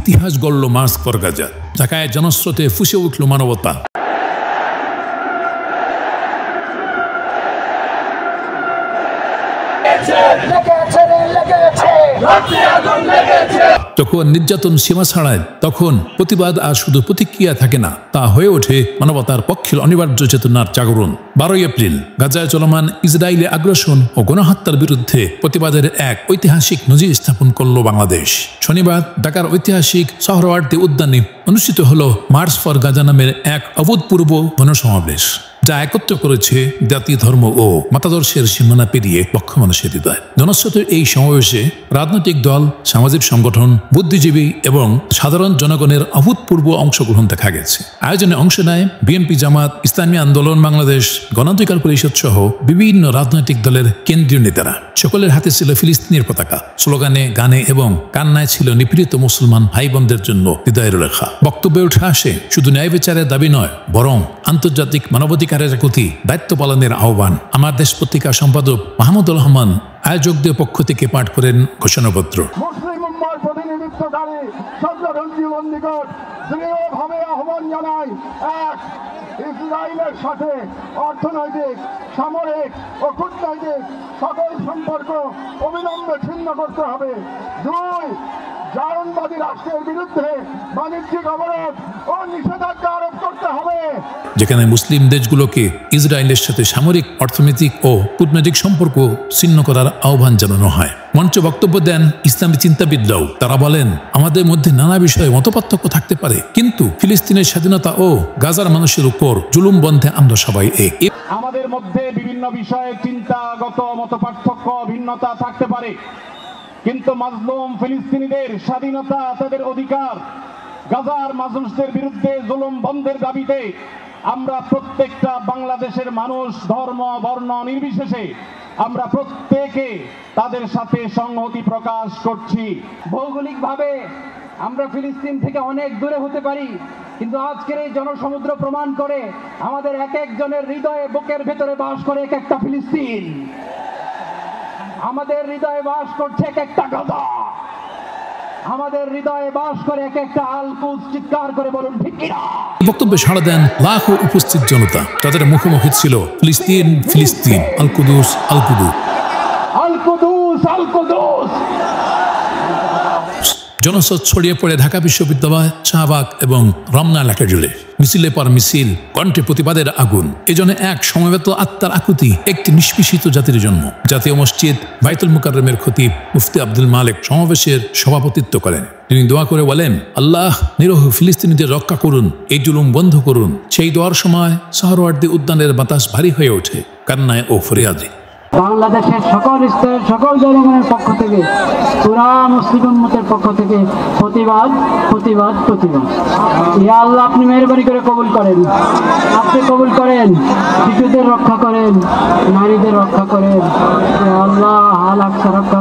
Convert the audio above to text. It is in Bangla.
ইতিহাস গড়ল মার্চ ফর গাজা। ঢাকায় জনস্রোতে ফুঁসে উঠল মানবতা। যখন নির্যাতন সীমা ছাড়ায়, তখন প্রতিবাদ আর শুধু প্রতিক্রিয়া থাকে না, তা হয়ে ওঠে মানবতার পক্ষের অনিবার্য চেতনার জাগরণ। 12 এপ্রিল গাজায় চলমান ইসরায়েলি আগ্রাসন ও গণহত্যার বিরুদ্ধে প্রতিবাদের এক ঐতিহাসিক নজির স্থাপন করল বাংলাদেশ। শনিবার ঢাকার ঐতিহাসিক সোহরাওয়ার্দী উদ্যানে অনুষ্ঠিত হল মার্চ ফর গাজা নামের এক অভূতপূর্ব গণসমাবেশ, যা একত্র করেছে জাতি, ধর্ম ও মতাদর্শের সীমানা পেরিয়ে লক্ষ মানুষের হৃদয়। জনস্রোতের এই সমাবেশে রাজনৈতিক দল, সামাজিক সংগঠন, বুদ্ধিজীবী এবং সাধারণ জনগণের অভূতপূর্ব অংশগ্রহণ দেখা গেছে। আয়োজনে অংশ নেয় বিএনপি, জামাত, ইসলামী আন্দোলন বাংলাদেশ, গণঅধিকার পরিষদ সহ বিভিন্ন রাজনৈতিক দলের কেন্দ্রীয় নেতারা। সকলের হাতে ছিল ফিলিস্তিনের পতাকা। স্লোগানে, গানে এবং কান্নায় ছিল নিপীড়িত মুসলমান ভাই বোনদের জন্য হৃদয়ের রেখা। বক্তব্যে উঠে আসে শুধু ন্যায় বিচারের দাবি নয়, বরং আন্তর্জাতিক মানবাধিকারের প্রতি দায়িত্ব পালনের আহ্বান। আমার দেশ পত্রিকার সম্পাদক মাহমুদুর রহমান আয়োজকদের পক্ষ থেকে পাঠ করেন ঘোষণাপত্র। মুসলিম উম্মার প্রতিনিধিত্বকারী সর্বধর্মীয় নিকট দৃঢ়ভাবে আহ্বান জানাই, এক, ইসরায়েলের সাথে অর্থনৈতিক, সামরিক ও কূটনৈতিক সকল সম্পর্ক অবিলম্বে ছিন্ন করতে হবে। 2, জায়নবাদী রাষ্ট্রের বিরুদ্ধে বাণিজ্যিক অবরোধ ও নিষেধাজ্ঞা আরোপ করতে হবে। যেখানে মুসলিম দেশগুলোকে ইসরায়েলের সাথে সামরিক, অর্থনৈতিক ও কূটনৈতিক সম্পর্ক ছিন্ন করার আহ্বান জানানো হয়। মঞ্চে বক্তব্য দেন ইসলামী চিন্তাবিদরাও। তারা বলেন, আমাদের মধ্যে নানা বিষয়ে মতপার্থক্য থাকতে পারে, কিন্তু ফিলিস্তিনের স্বাধীনতা ও গাজার মানুষের উপর জুলুম বন্ধে আমরা সবাই এক। আমাদের মধ্যে বিভিন্ন বিষয়ে চিন্তাগত মতপার্থক্য, ভিন্নতা থাকতে পারে, কিন্তু মাজলুম ফিলিস্তিনিদের স্বাধীনতা, তাদের অধিকার, গাজার মানুষদের বিরুদ্ধে জুলুম বন্ধের দাবিতে আমরা প্রত্যেকটা বাংলাদেশের মানুষ, ধর্ম, বর্ণ নির্বিশেষে আমরা প্রত্যেকে তাদের সাথে সংহতি প্রকাশ করছি। ভৌগোলিকভাবে আমরা ফিলিস্তিন থেকে অনেক দূরে হতে পারি, কিন্তু আজকের এই জনসমুদ্র প্রমাণ করে আমাদের এক একজনের হৃদয়ে, বুকের ভেতরে বাস করে এক একটা ফিলিস্তিন। আমাদের হৃদয়ে বাস করছে এক একটা গাজা। আমাদের হৃদয়ে বাস করে এক একটা আল কুদস। চিৎকার করে বলুন ঠিক কিনা। বক্তব্যে সাড়া দেন লাখো উপস্থিত জনতা। তাদের মুখোমুখি ছিল ফিলিস্তিন, ফিলিস্তিন, আল কুদুস, আল কুদুস, আল কুদুস, আল কুদুস। জনস্রোত ছড়িয়ে পড়ে ঢাকা বিশ্ববিদ্যালয়, শাহবাগ এবং রমনা এলাকা জুড়ে। মিছিলে পর মিছিল, কণ্ঠে প্রতিবাদের আগুন। এজন্য এক সমবেত আত্মার আকুতি, একটি নিষ্পেষিত জাতির জন্য। জাতীয় মসজিদ বাইতুল মুকাররমের খতিব মুফতি আব্দুল মালেক সমাবেশের সভাপতিত্ব করেন। তিনি দোয়া করে বলেন, আল্লাহ নিরহ ফিলিস্তিনিদের রক্ষা করুন, এই জুলুম বন্ধ করুন। সেই দোয়ার সময় সোহরাওয়ার্দী উদ্যানের বাতাস ভারী হয়ে ওঠে কান্নায় ও ফরিয়াদে। বাংলাদেশের সকল স্তরের সকল জনগণের পক্ষ থেকে, পুরা মুসলিম উম্মতের পক্ষ থেকে প্রতিবাদ, প্রতিবাদ, প্রতিবাদ। ইয়া আল্লাহ, আপনি মেহেরবানি করে কবুল করেন, আপনি কবুল করেন। শিশুদের রক্ষা করেন, নারীদের রক্ষা করেন। ইয়া আল্লাহ, আল আকসা রক্ষা